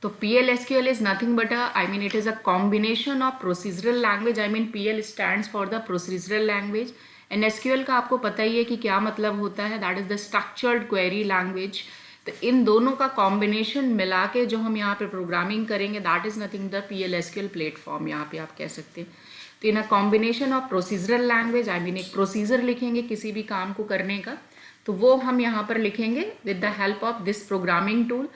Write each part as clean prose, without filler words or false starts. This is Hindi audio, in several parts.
तो PL/SQL is nothing but it is a combination of procedural language. PL stands for the procedural language and SQL का आपको पता ही है कि क्या मतलब होता है, that is the structured query language. तो इन दोनों का कॉम्बिनेशन मिला के जो हम यहाँ पे प्रोग्रामिंग करेंगे that is nothing the PL/SQL platform, यहाँ पे आप कह सकते हैं. तो in a combination of procedural language, एक प्रोसीजर लिखेंगे किसी भी काम को करने का, तो वो हम यहाँ पर लिखेंगे with the help of this programming tool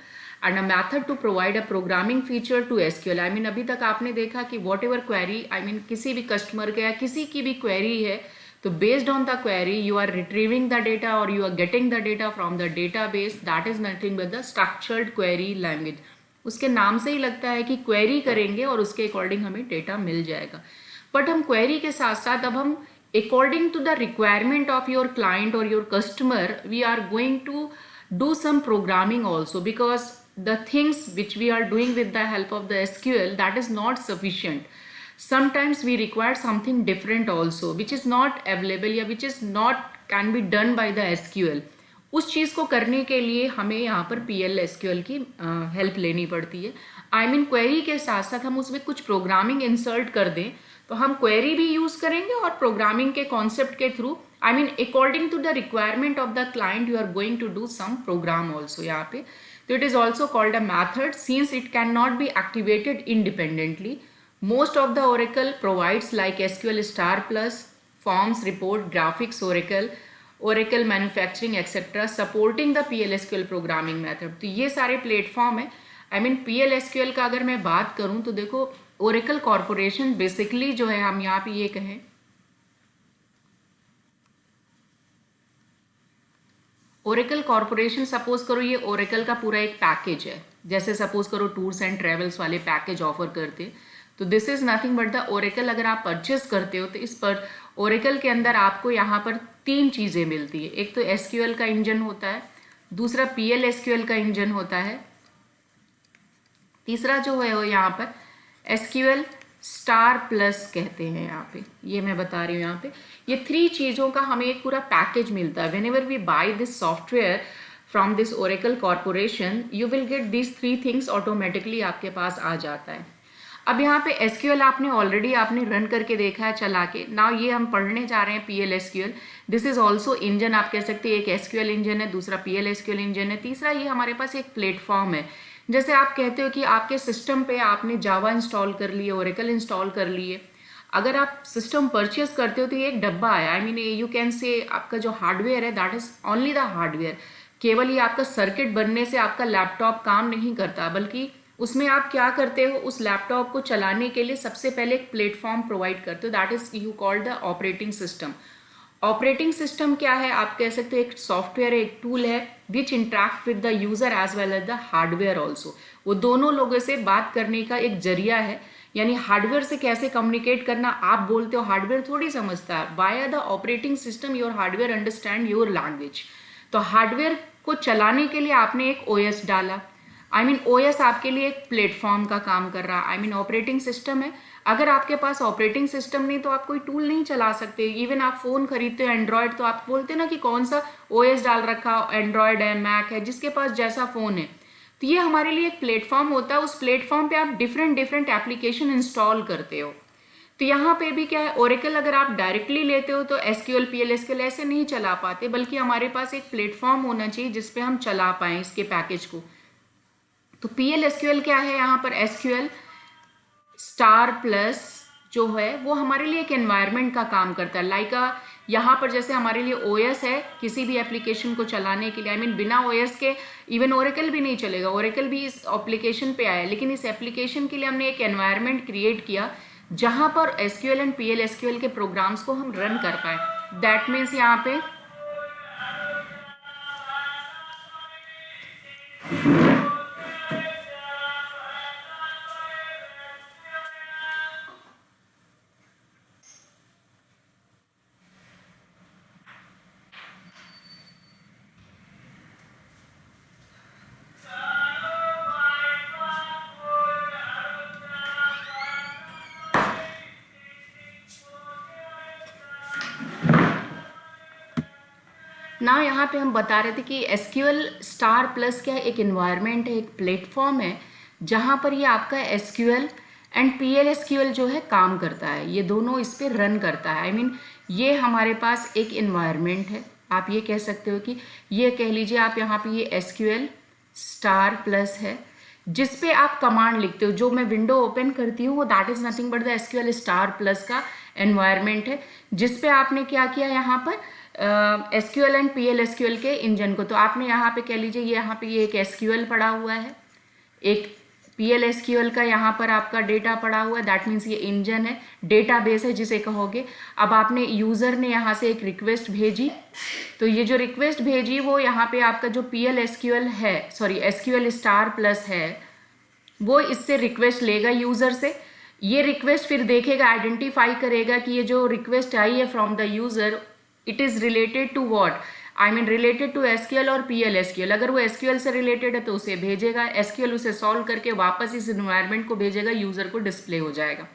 and a method to provide a programming feature to SQL. अभी तक आपने देखा कि वॉट एवर क्वेरी किसी भी कस्टमर का या किसी की भी क्वेरी है, तो based on the query you are retrieving the data और you are getting the data from the database. That is nothing but the structured query language. उसके नाम से ही लगता है कि क्वेरी करेंगे और उसके अकॉर्डिंग हमें डेटा मिल जाएगा. बट हम क्वेरी के साथ साथ अब हम according to the requirement of your client or your customer we are going to do some programming also, because the things which we are doing with the help of the SQL that is not sufficient. Sometimes we require something different also which is not available या which is not can be done by the SQL. उस चीज़ को करने के लिए हमें यहाँ पर PL/SQL की हेल्प लेनी पड़ती है. क्वेरी के साथ साथ हम उसमें कुछ प्रोग्रामिंग इंसर्ट कर दें तो हम क्वेरी भी यूज़ करेंगे और प्रोग्रामिंग के कॉन्सेप्ट के through according to the requirement of the client you are going to do some program also यहाँ पे. तो it is also called a method since it can not be activated independently. Most of the Oracle provides like SQL Star Plus, Forms, Report, Graphics, Oracle Manufacturing, etc. supporting the PL/SQL programming method. तो ये सारे प्लेटफॉर्म है. PL/SQL का अगर मैं बात करूँ तो देखो Oracle कॉरपोरेशन बेसिकली जो है, हम यहाँ पे ये कहें Oracle कॉरपोरेशन, सपोज करो ये Oracle का पूरा एक पैकेज है. जैसे सपोज करो टूर्स एंड ट्रेवल्स वाले पैकेज ऑफर करते हैं, तो this is nothing but the Oracle. अगर आप परचेस करते हो तो इस पर Oracle के अंदर आपको यहाँ पर 3 चीज़ें मिलती है. एक तो SQL का इंजन होता है, दूसरा PL/SQL का इंजन होता है, तीसरा जो है वो यहाँ पर SQL स्टार प्लस कहते हैं. यहाँ पे ये मैं बता रही हूँ, यहाँ पे ये 3 चीज़ों का हमें एक पूरा पैकेज मिलता है. Whenever we buy this software from this Oracle corporation you will get this 3 things automatically आपके पास आ जाता है. अब यहाँ पे SQL आपने ऑलरेडी रन करके देखा है चला के. नाउ ये हम पढ़ने जा रहे हैं PL/SQL. This is also engine, आप कह सकते हैं. एक SQL इंजन है, दूसरा PL/SQL इंजन है, तीसरा ये हमारे पास एक प्लेटफॉर्म है. जैसे आप कहते हो कि आपके सिस्टम पे आपने जावा इंस्टॉल कर लिए, Oracle इंस्टॉल कर लिए. अगर आप सिस्टम परचेस करते हो तो ये एक डब्बा आया. यू कैन से आपका जो हार्डवेयर है that is only the hardware. केवल ये आपका सर्किट बनने से आपका लैपटॉप काम नहीं करता, बल्कि उसमें आप क्या करते हो, उस लैपटॉप को चलाने के लिए सबसे पहले एक प्लेटफॉर्म प्रोवाइड करते हो. That is you called the operating system. Operating system क्या है, आप कह सकते हो एक सॉफ्टवेयर, एक टूल है which interact with the user as well as the hardware also. वो दोनों लोगों से बात करने का एक जरिया है. यानी हार्डवेयर से कैसे कम्युनिकेट करना, आप बोलते हो, हार्डवेयर थोड़ी समझता है. Via the operating system your hardware understand your language. तो हार्डवेयर को चलाने के लिए आपने एक OS डाला. OS आपके लिए एक प्लेटफॉर्म का काम कर रहा है. ऑपरेटिंग सिस्टम है. अगर आपके पास ऑपरेटिंग सिस्टम नहीं तो आप कोई टूल नहीं चला सकते. इवन आप फ़ोन खरीदते हो एंड्रॉयड, तो आप बोलते ना कि कौन सा OS डाल रखा, एंड्रॉयड है, मैक है, जिसके पास जैसा फ़ोन है. तो ये हमारे लिए एक प्लेटफॉर्म होता है. उस प्लेटफॉर्म पे आप डिफरेंट एप्लीकेशन इंस्टॉल करते हो. तो यहाँ पे भी क्या है, Oracle अगर आप डायरेक्टली लेते हो तो SQL PL/SQL ऐसे नहीं चला पाते, बल्कि हमारे पास एक प्लेटफॉर्म होना चाहिए जिसपे हम चला पाएँ इसके पैकेज को. तो PL/SQL क्या है, यहाँ पर SQL स्टार प्लस जो है वो हमारे लिए एक एनवायरनमेंट का काम करता है. लाइक यहाँ पर जैसे हमारे लिए OS है किसी भी एप्लीकेशन को चलाने के लिए. बिना OS के इवन Oracle भी नहीं चलेगा. Oracle भी इस एप्लीकेशन पे आया, लेकिन इस एप्लीकेशन के लिए हमने एक एनवायरनमेंट क्रिएट किया जहाँ पर SQL एंड PL/SQL के प्रोग्राम्स को हम रन कर पाए. दैट मीन्स यहाँ पे ना यहाँ पे हम बता रहे थे कि SQL स्टार प्लस क्या है, एक इन्वायरमेंट है, एक प्लेटफॉर्म है जहाँ पर ये आपका एसक्यूएल एंड PL/SQL जो है काम करता है, ये दोनों इस पर रन करता है। ये हमारे पास एक इन्वायरमेंट है, आप ये कह सकते हो कि ये कह लीजिए आप यहाँ पे ये SQL स्टार प्लस है, जिस पे आप कमांड लिखते हो। जो मैं विंडो ओपन करती हूँ वो that is nothing but the SQL star plus का एनवायरनमेंट है, जिस पे आपने क्या किया यहाँ पर SQL एंड PL/SQL के इंजन को। तो आपने यहाँ पे कह लीजिए यहाँ पे ये एक SQL पड़ा हुआ है, एक PL/SQL का यहाँ पर आपका डेटा पड़ा हुआ है, दैट मीन्स ये इंजन है, डेटाबेस है जिसे कहोगे। अब आपने यूज़र ने यहाँ से एक रिक्वेस्ट भेजी, तो ये जो रिक्वेस्ट भेजी वो यहाँ पे आपका जो PL/SQL है, सॉरी SQL स्टार प्लस है, वो इससे रिक्वेस्ट लेगा यूज़र से। ये रिक्वेस्ट फिर देखेगा, आइडेंटिफाई करेगा कि ये जो रिक्वेस्ट आई है from the user, it is related to what, related to SQL और PL/SQL। अगर वो SQL से रिलेटेड है तो उसे भेजेगा, SQL उसे सॉल्व करके वापस इस इन्वायरमेंट को भेजेगा, यूज़र को डिस्प्ले हो जाएगा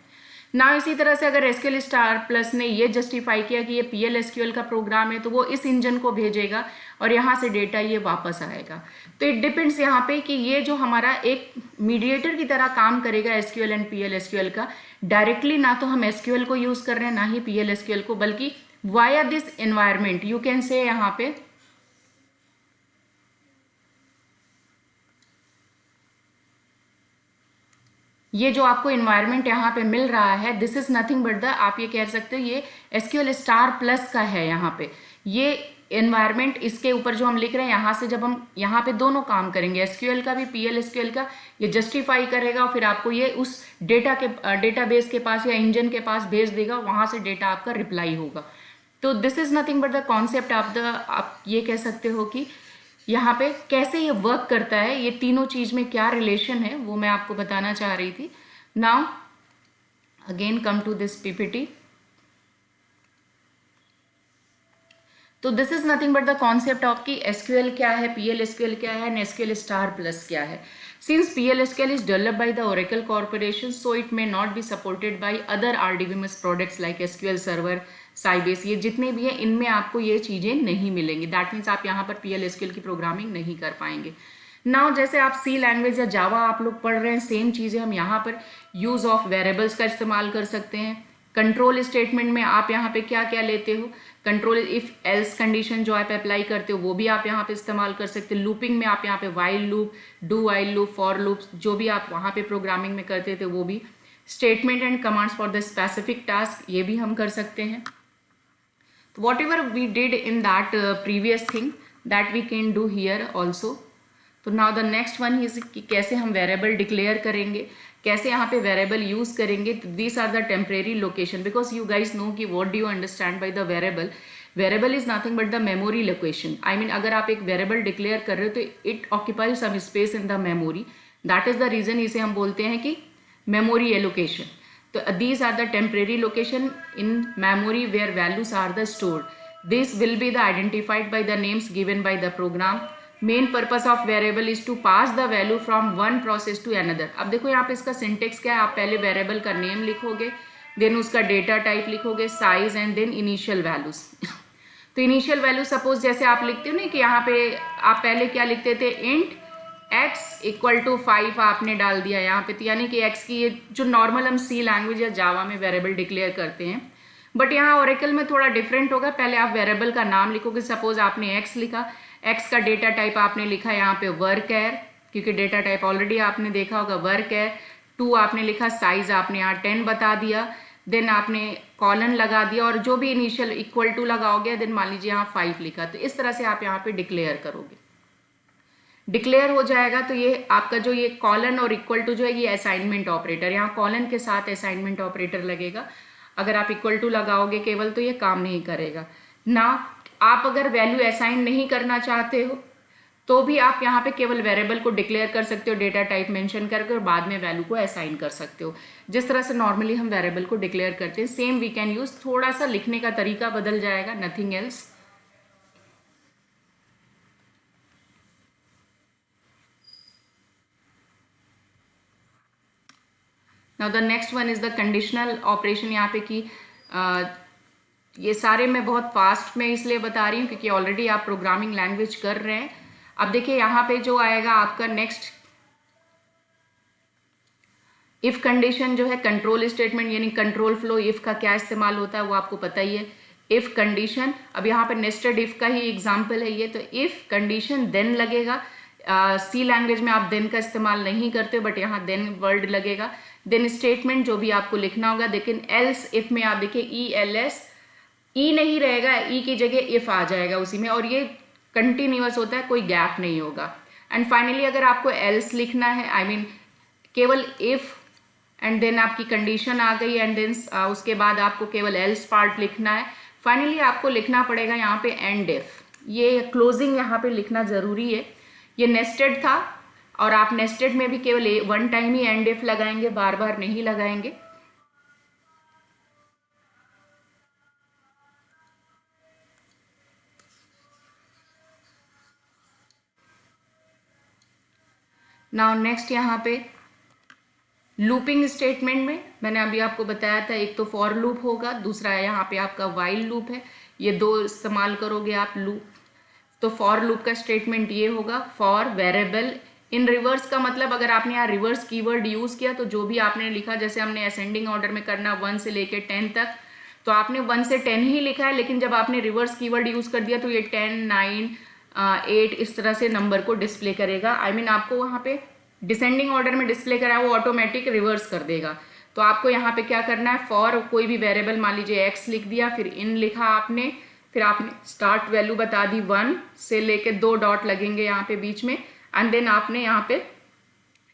ना। इसी तरह से अगर SQL स्टार प्लस ने ये जस्टिफाई किया कि ये PL/SQL का प्रोग्राम है, तो वो इस इंजन को भेजेगा और यहाँ से डेटा ये वापस आएगा। तो इट डिपेंड्स यहाँ पे कि ये जो हमारा एक मीडिएटर की तरह काम करेगा SQL एंड PL/SQL का। डायरेक्टली ना तो हम SQL को यूज़ कर रहे हैं ना ही PL/SQL को, बल्कि via this environment you can say यहाँ पे ये जो आपको इन्वायरमेंट यहाँ पे मिल रहा है, this is nothing but the, आप ये कह सकते हो ये SQL स्टार प्लस का है। यहाँ पे ये एनवायरमेंट, इसके ऊपर जो हम लिख रहे हैं, यहाँ से जब हम यहाँ पे दोनों काम करेंगे, SQL का भी PL/SQL का, ये जस्टिफाई करेगा और फिर आपको ये उस डेटाबेस के पास या इंजन के पास भेज देगा, वहाँ से डेटा आपका रिप्लाई होगा। तो this is nothing but the concept of the, आप ये कह सकते हो कि यहाँ पे कैसे ये वर्क करता है, ये तीनों चीज में क्या रिलेशन है, वो मैं आपको बताना चाह रही थी। Now again come to this PPT। तो this is nothing but the concept of कि SQL क्या है, PL/SQL क्या है एंड SQL स्टार प्लस क्या है। Since PL/SQL is developed by the Oracle Corporation, so it may not be supported by other RDBMS products like SQL Server, Sybase, ये जितने भी हैं इनमें आपको ये चीज़ें नहीं मिलेंगी। दैट मीन्स आप यहाँ पर PL/SQL की प्रोग्रामिंग नहीं कर पाएंगे। नाउ जैसे आप C लैंग्वेज या जावा आप लोग पढ़ रहे हैं, सेम चीज़ें हम यहाँ पर यूज़ ऑफ वेरिएबल्स का इस्तेमाल कर सकते हैं। कंट्रोल स्टेटमेंट में आप यहाँ पे क्या क्या लेते हो, कंट्रोल इफ एल्स कंडीशन जो आप अप्लाई करते हो वो भी आप यहाँ पे इस्तेमाल कर सकते हो। लूपिंग में आप यहाँ पे while loop, do while loop, for loop, जो भी आप वहाँ पे प्रोग्रामिंग में करते थे वो भी। Statement and commands for the specific task, ये भी हम कर सकते हैं। तो whatever we did in that previous thing that we can do here also. तो now the next one is कि कैसे हम वेरिएबल डिक्लेयर करेंगे, कैसे यहाँ पे वेरिएबल यूज करेंगे। This are the temporary location, because you guys know कि what do you understand by the variable. Variable is nothing but the memory location. अगर आप एक वेरिएबल डिक्लेयर कर रहे हो तो it occupies some space in the memory, that is the reason इसे हम बोलते हैं कि मेमोरी एलोकेशन। तो these are the temporary location in memory where values are the stored. This will be the identified by the names given by the program. Main purpose of variable is to pass the value from one process to another. अब देखो यहाँ पे इसका सिंटेक्स क्या है, आप पहले वेरिएबल का नेम लिखोगे, देन उसका डेटा टाइप लिखोगे, size and then initial values. तो इनिशियल वैल्यू सपोज जैसे आप लिखते हो ना कि यहाँ पे आप पहले क्या लिखते थे, इंट x इक्वल टू 5 आपने डाल दिया यहाँ पे, तो यानी कि x की, ये जो नॉर्मल हम C लैंग्वेज या जावा में वेरिएबल डिक्लेयर करते हैं, बट यहाँ ओरेकल में थोड़ा डिफरेंट होगा। पहले आप वेरिएबल का नाम लिखोगे, सपोज आपने x लिखा, x का डेटा टाइप आपने लिखा यहाँ पे वर्कर, क्योंकि डेटा टाइप ऑलरेडी आपने देखा होगा वर्कर। 2 आपने लिखा, साइज आपने यहाँ 10 बता दिया, देन आपने कॉलन लगा दिया और जो भी इनिशियल इक्वल टू लगाओगे, देन मान लीजिए यहाँ 5 लिखा। तो इस तरह से आप यहाँ पे डिक्लेयर करोगे, डिक्लेयर हो जाएगा। तो ये आपका जो ये कॉलन और इक्वल टू जो है ये असाइनमेंट ऑपरेटर, यहाँ कॉलन के साथ असाइनमेंट ऑपरेटर लगेगा। अगर आप इक्वल टू लगाओगे केवल तो ये काम नहीं करेगा ना। आप अगर वैल्यू असाइन नहीं करना चाहते हो तो भी आप यहाँ पे केवल वेरिएबल को डिक्लेयर कर सकते हो, डेटा टाइप मेंशन करके, और बाद में वैल्यू को असाइन कर सकते हो। जिस तरह से नॉर्मली हम वेरिएबल को डिक्लेयर करते हैं, सेम वी कैन यूज, थोड़ा सा लिखने का तरीका बदल जाएगा, nothing else. Now the next one is the conditional operation. यहाँ पे कि ये सारे मैं बहुत फास्ट में इसलिए बता रही हूँ क्योंकि ऑलरेडी आप प्रोग्रामिंग लैंग्वेज कर रहे हैं। अब देखिए यहाँ पे जो आएगा आपका नेक्स्ट, इफ़ कंडीशन जो है कंट्रोल स्टेटमेंट यानी कंट्रोल फ्लो इफ़ का क्या इस्तेमाल होता है वो आपको पता ही है। इफ़ कंडीशन, अब यहाँ पे नेस्टेड इफ़ का ही एग्जाम्पल है ये, तो इफ़ कंडीशन देन लगेगा। सी लैंग्वेज में आप देन का इस्तेमाल नहीं करते, बट यहाँ देन वर्ड लगेगा। देन स्टेटमेंट जो भी आपको लिखना होगा, लेकिन एल्स इफ़ में आप देखिए ELS, ई नहीं रहेगा, ई की जगह इफ़ आ जाएगा उसी में, और ये कंटिन्यूअस होता है, कोई गैप नहीं होगा। एंड फाइनली अगर आपको एल्स लिखना है, आई मीन केवल इफ़ एंड देन आपकी कंडीशन आ गई एंड देन उसके बाद आपको केवल एल्स पार्ट लिखना है। फाइनली आपको लिखना पड़ेगा यहाँ पे एंड इफ, ये क्लोजिंग यहाँ पे लिखना ज़रूरी है। ये नेस्टेड था और आप नेस्टेड में भी केवल one time he and if लगाएंगे, बार बार नहीं लगाएंगे। नाउ नेक्स्ट यहाँ पे लूपिंग स्टेटमेंट में मैंने अभी आपको बताया था, एक तो फॉर लूप होगा, दूसरा यहाँ पे आपका वाइल लूप है, ये दो इस्तेमाल करोगे आप लूप। तो फॉर लूप का स्टेटमेंट ये होगा, फॉर वेरिएबल इन रिवर्स का मतलब अगर आपने यहाँ रिवर्स कीवर्ड यूज़ किया तो जो भी आपने लिखा, जैसे हमने असेंडिंग ऑर्डर में करना 1 से लेके 10 तक, तो आपने 1 से 10 ही लिखा है, लेकिन जब आपने रिवर्स कीवर्ड यूज़ कर दिया तो ये 10, 9, 8 इस तरह से नंबर को डिस्प्ले करेगा। आई मीन आपको वहाँ पे डिसेंडिंग ऑर्डर में डिस्प्ले करा है वो ऑटोमेटिक रिवर्स कर देगा। तो आपको यहाँ पे क्या करना है, फॉर कोई भी वेरिएबल मान लीजिए x लिख दिया, फिर इन लिखा आपने, फिर आपने स्टार्ट वैल्यू बता दी 1 से लेके 2 डॉट लगेंगे यहाँ पे बीच में, एंड देन आपने यहाँ पे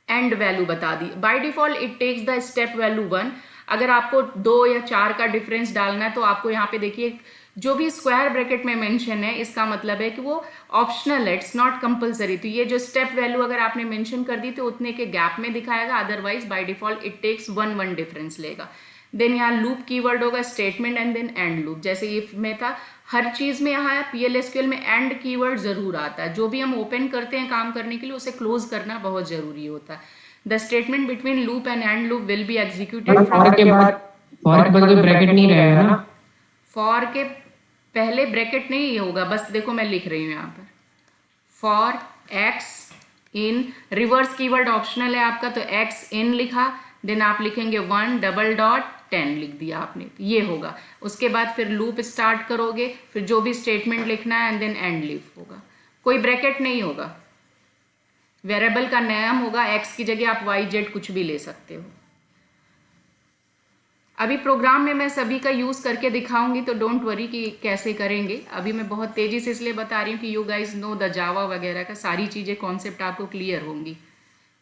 एंड वैल्यू बता दी। By default it takes the step value 1। अगर आपको 2 या 4 का डिफरेंस डालना है तो आपको यहाँ पे देखिए जो भी स्क्वायर ब्रैकेट में मेंशन है इसका मतलब है कि वो ऑप्शनल है, इट्स नॉट कंपलसरी। तो ये जो स्टेप वैल्यू अगर आपने मेंशन कर दी तो उतने के गैप में दिखाएगा, otherwise by default it takes 1 difference लेगा। देन यहाँ लूप कीवर्ड होगा statement and then end loop, जैसे इफ में था, हर चीज़ में यहाँ PLSQL में एंड कीवर्ड जरूर आता है। जो भी हम ओपन करते हैं काम करने के लिए उसे क्लोज करना बहुत जरूरी होता है। The statement between loop and and loop will be executed for के बाद कोई ब्रैकेट नहीं रहेगा ना? फॉर के पहले ब्रैकेट नहीं होगा, बस देखो मैं लिख रही हूँ यहाँ पर for x in, reverse keyword optional है आपका, तो एक्स इन लिखा, देन आप लिखेंगे 1 डबल डॉट 10 लिख दिया आपने, तो ये होगा। उसके बाद फिर लूप स्टार्ट करोगे, फिर जो भी स्टेटमेंट लिखना है एंड देन एंड लूप होगा, कोई ब्रैकेट नहीं होगा। वेरिएबल का नाम होगा, एक्स की जगह आप YZ कुछ भी ले सकते हो। अभी प्रोग्राम में मैं सभी का यूज़ करके दिखाऊंगी, तो डोंट वरी कि कैसे करेंगे। अभी मैं बहुत तेज़ी से इसलिए बता रही हूँ कि you guys know the Java वगैरह का सारी चीज़ें कॉन्सेप्ट आपको क्लियर होंगी।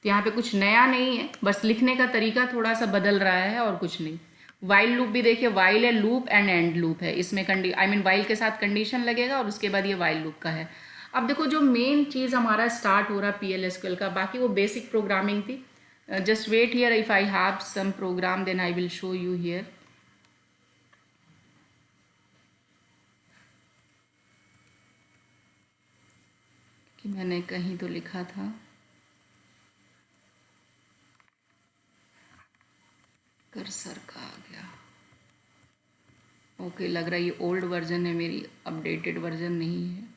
तो यहाँ पे कुछ नया नहीं है, बस लिखने का तरीका थोड़ा सा बदल रहा है और कुछ नहीं। वाइल लूप भी देखिए, वाइल है, लूप एंड एंड लूप है, इसमें वाइल के साथ कंडीशन लगेगा और उसके बाद ये वाइल लूप का है। अब देखो जो मेन चीज़ हमारा स्टार्ट हो रहा है PLSQL का, बाकी वो बेसिक प्रोग्रामिंग थी। Just wait here, if I have some program then I will show you here. कि मैंने कहीं तो लिखा था, कर्सर का आ गया। ओके, लग रहा है ये ओल्ड वर्जन है मेरी, अपडेटेड वर्जन नहीं है।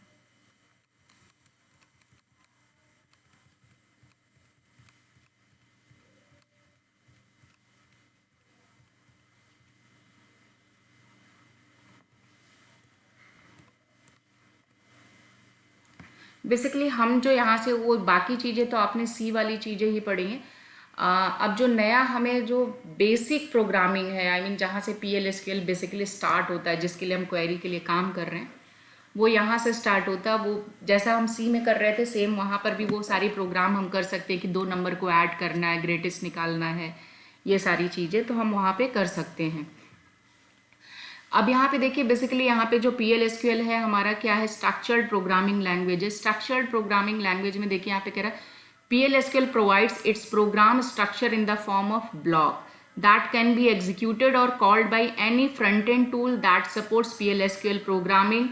बेसिकली हम जो यहाँ से वो बाकी चीज़ें तो आपने सी वाली चीज़ें ही पढ़ी हैं। अब जो नया हमें जो बेसिक प्रोग्रामिंग है, आई मीन जहाँ से PLSQL बेसिकली स्टार्ट होता है, जिसके लिए हम क्वेरी के लिए काम कर रहे हैं, वो यहाँ से स्टार्ट होता है। वो जैसा हम सी में कर रहे थे सेम वहाँ पर भी वो सारी प्रोग्राम हम कर सकते हैं कि 2 नंबर को ऐड करना है, ग्रेटेस्ट निकालना है, ये सारी चीज़ें तो हम वहाँ पे कर सकते हैं। अब यहाँ पे देखिए बेसिकली यहाँ पे जो PLSQL है हमारा क्या है, स्ट्रक्चर्ड प्रोग्रामिंग लैंग्वेज है। स्ट्रक्चर्ड प्रोग्रामिंग लैंग्वेज में देखिए यहाँ पे कह रहा है PLSQL provides its program structure in the form of block that can be executed or called by any front-end tool that supports PLSQL programming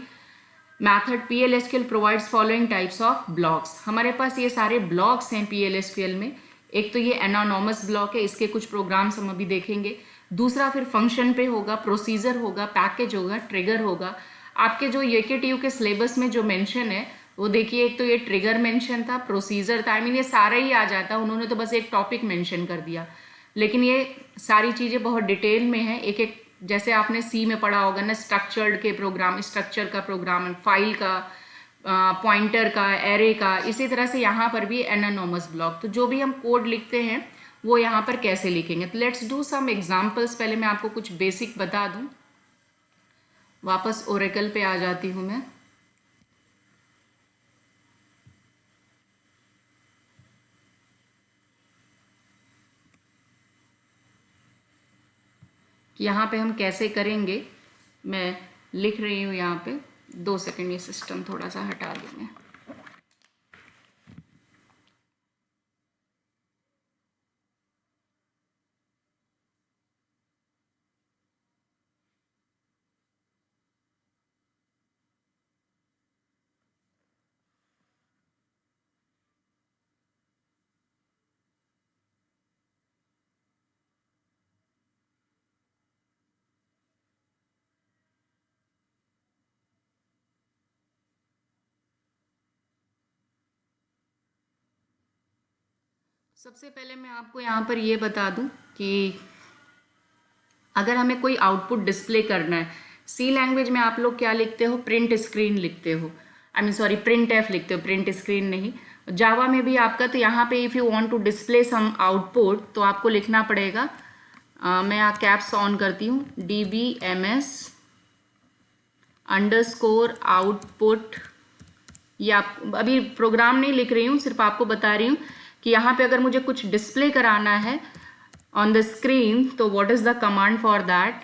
method. PLSQL provides following types of blocks. हमारे पास ये सारे blocks हैं PLSQL में। एक तो ये एनोनोमस ब्लॉक है, इसके कुछ प्रोग्राम्स हम अभी देखेंगे। दूसरा फिर फंक्शन पे होगा, प्रोसीजर होगा, पैकेज होगा, ट्रिगर होगा। आपके जो YKTU के सिलेबस में जो मेंशन है वो देखिए, एक तो ये ट्रिगर मेंशन था, प्रोसीजर था, आई मीन ये सारा ही आ जाता है, उन्होंने तो बस एक टॉपिक मेंशन कर दिया। लेकिन ये सारी चीज़ें बहुत डिटेल में है, एक एक जैसे आपने सी में पढ़ा होगा ना, स्ट्रक्चर्ड के प्रोग्राम, स्ट्रक्चर का प्रोग्राम, फाइल का, पॉइंटर का, एरे का, इसी तरह से यहाँ पर भी एनानोमस ब्लॉक। तो जो भी हम कोड लिखते हैं वो यहाँ पर कैसे लिखेंगे, तो लेट्स डू सम एग्जाम्पल्स। पहले मैं आपको कुछ बेसिक बता दूँ, वापस ओरेकल पे आ जाती हूँ मैं। कि यहाँ पे हम कैसे करेंगे, मैं लिख रही हूँ यहाँ पे। 2 सेकंड, ये सिस्टम थोड़ा सा हटा देंगे। सबसे पहले मैं आपको यहाँ पर ये बता दूँ कि अगर हमें कोई आउटपुट डिस्प्ले करना है, सी लैंग्वेज में आप लोग क्या लिखते हो, प्रिंट स्क्रीन लिखते हो, I mean sorry print F लिखते हो, प्रिंट स्क्रीन नहीं। जावा में भी आपका, तो यहाँ पे if you want to display some output तो आपको लिखना पड़ेगा, मैं यहाँ कैप्स ऑन करती हूँ, DBMS अंडरस्कोर आउटपुट। ये आप अभी प्रोग्राम नहीं लिख रही हूँ, सिर्फ आपको बता रही हूँ कि यहाँ पे अगर मुझे कुछ डिस्प्ले कराना है ऑन द स्क्रीन तो what is the command for that.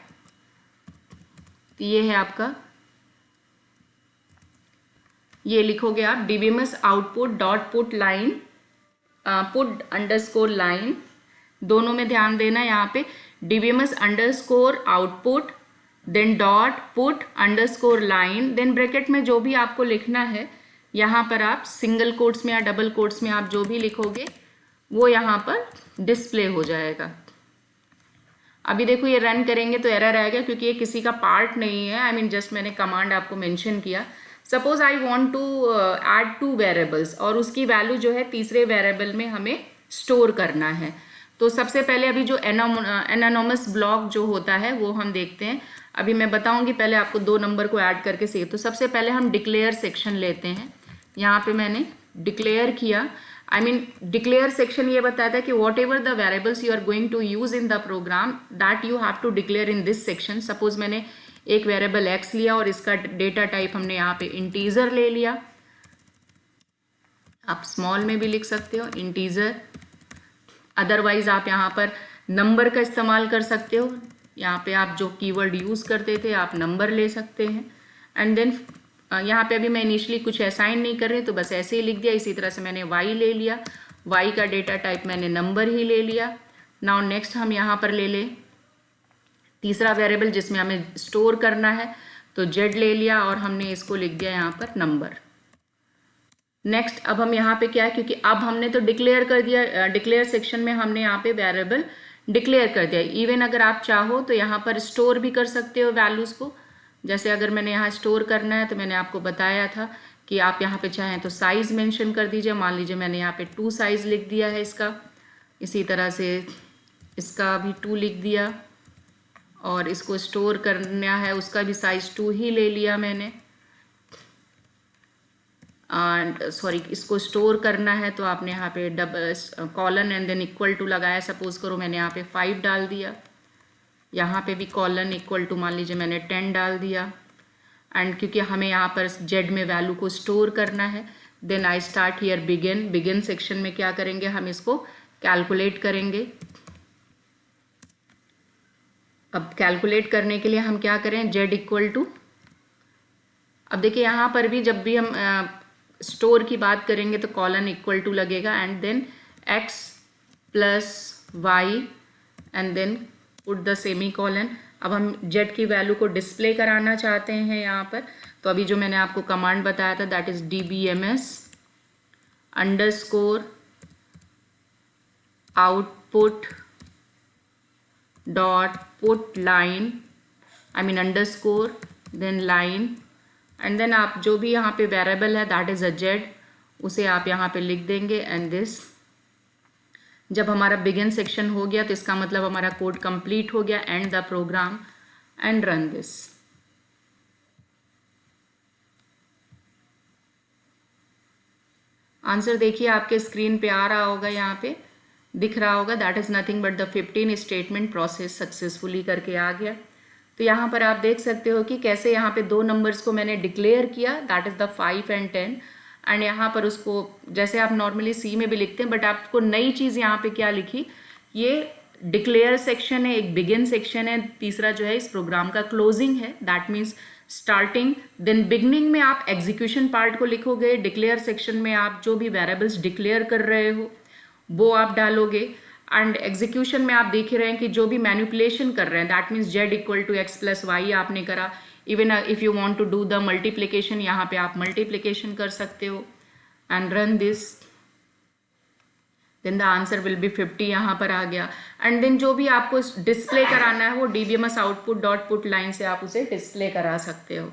ये है आपका, ये लिखोगे आप DBMS output dot put line, put underscore line, दोनों में ध्यान देना। यहाँ पे DBMS underscore output then dot put underscore line, then bracket में जो भी आपको लिखना है यहाँ पर आप सिंगल कोट्स में या डबल कोट्स में आप जो भी लिखोगे वो यहाँ पर डिस्प्ले हो जाएगा। अभी देखो ये रन करेंगे तो एरर आएगा क्योंकि ये किसी का पार्ट नहीं है, आई मीन जस्ट मैंने कमांड आपको मेंशन किया। Suppose I want to add 2 variables और उसकी वैल्यू जो है तीसरे वेरिएबल में हमें स्टोर करना है। तो सबसे पहले अभी जो एनानोमस ब्लॉक जो होता है वो हम देखते हैं। अभी मैं बताऊंगी, पहले आपको 2 नंबर को ऐड करके सेव। तो सबसे पहले हम डिक्लेयर सेक्शन लेते हैं। यहाँ पे मैंने डिक्लेयर किया, आई मीन डिक्लेयर सेक्शन ये बताता है कि whatever the variables you are going to use in the program that you have to declare in this section. Suppose मैंने एक वेरिएबल x लिया और इसका डेटा टाइप हमने यहाँ पे इंटीजर ले लिया, आप स्मॉल में भी लिख सकते हो इंटीजर, अदरवाइज आप यहाँ पर नंबर का इस्तेमाल कर सकते हो। यहाँ पे आप जो कीवर्ड यूज़ करते थे आप नंबर ले सकते हैं। एंड देन यहाँ पे अभी मैं इनिशियली कुछ असाइन नहीं कर रही तो बस ऐसे ही लिख दिया। इसी तरह से मैंने y ले लिया, y का डेटा टाइप मैंने नंबर ही ले लिया। नाउ नेक्स्ट हम यहाँ पर ले लें तीसरा वेरिएबल जिसमें हमें स्टोर करना है, तो z ले लिया और हमने इसको लिख दिया यहाँ पर नंबर। नेक्स्ट अब हम यहाँ पे क्या है, क्योंकि अब हमने तो डिक्लेयर कर दिया, डिक्लेयर सेक्शन में हमने यहाँ पे वेरिएबल डिक्लेयर कर दिया। इवन अगर आप चाहो तो यहाँ पर स्टोर भी कर सकते हो वैल्यूज़ को। जैसे अगर मैंने यहाँ स्टोर करना है तो मैंने आपको बताया था कि आप यहाँ पे चाहें तो साइज़ मेंशन कर दीजिए। मान लीजिए मैंने यहाँ पे 2 साइज़ लिख दिया है इसका, इसी तरह से इसका भी 2 लिख दिया और इसको स्टोर करना है उसका भी साइज़ 2 ही ले लिया मैंने। सॉरी इसको स्टोर करना है तो आपने यहाँ पे double colon and then equal to लगाया। सपोज करो मैंने यहाँ पे 5 डाल दिया, यहाँ पे भी कॉलन इक्वल टू मान लीजिए मैंने 10 डाल दिया। एंड क्योंकि हमें यहाँ पर जेड में वैल्यू को स्टोर करना है, then I start here begin. Begin section में क्या करेंगे, हम इसको कैलकुलेट करेंगे। अब कैलकुलेट करने के लिए हम क्या करें, जेड इक्वल टू, अब देखिए यहाँ पर भी जब भी हम स्टोर की बात करेंगे तो कॉलन इक्वल टू लगेगा and then x plus y and then put the semicolon. अब हम z की वैल्यू को डिस्प्ले कराना चाहते हैं यहाँ पर, तो अभी जो मैंने आपको कमांड बताया था that is DBMS underscore output dot put line, I mean underscore then line and then आप जो भी यहाँ पे वेरिएबल है दैट इज़ अ जेड, उसे आप यहाँ पे लिख देंगे एंड दिस जब हमारा बिगिन सेक्शन हो गया तो इसका मतलब हमारा कोड कंप्लीट हो गया. End the program and run this. Answer देखिए आपके स्क्रीन पे आ रहा होगा, यहाँ पे दिख रहा होगा. That is nothing but the 15 statement process successfully करके आ गया. तो यहाँ पर आप देख सकते हो कि कैसे यहाँ पे दो नंबर्स को मैंने डिक्लेयर किया, that is the 5 and 10. And यहाँ पर उसको जैसे आप नॉर्मली सी में भी लिखते हैं, बट आपको नई चीज़ यहाँ पे क्या लिखी, ये डिक्लेयर सेक्शन है, एक बिगिन सेक्शन है, तीसरा जो है इस प्रोग्राम का क्लोजिंग है. That means starting, then beginning में आप एग्जीक्यूशन पार्ट को लिखोगे, डिक्लेयर सेक्शन में आप जो भी वेरिएबल्स डिक्लेयर कर रहे हो वो आप डालोगे, एंड एग्जीक्यूशन में आप देख रहे हैं कि जो भी मैनिपुलेशन कर रहे हैं, that means z equal to x plus y आपने करा. Even if you want to do the multiplication, यहाँ पे आप मल्टीप्लिकेशन कर सकते हो. And run this, then the answer will be 50. यहाँ पर आ गया. एंड देन जो भी आपको डिस्प्ले कराना है वो dbms output dot put line से आप उसे डिस्प्ले करा सकते हो.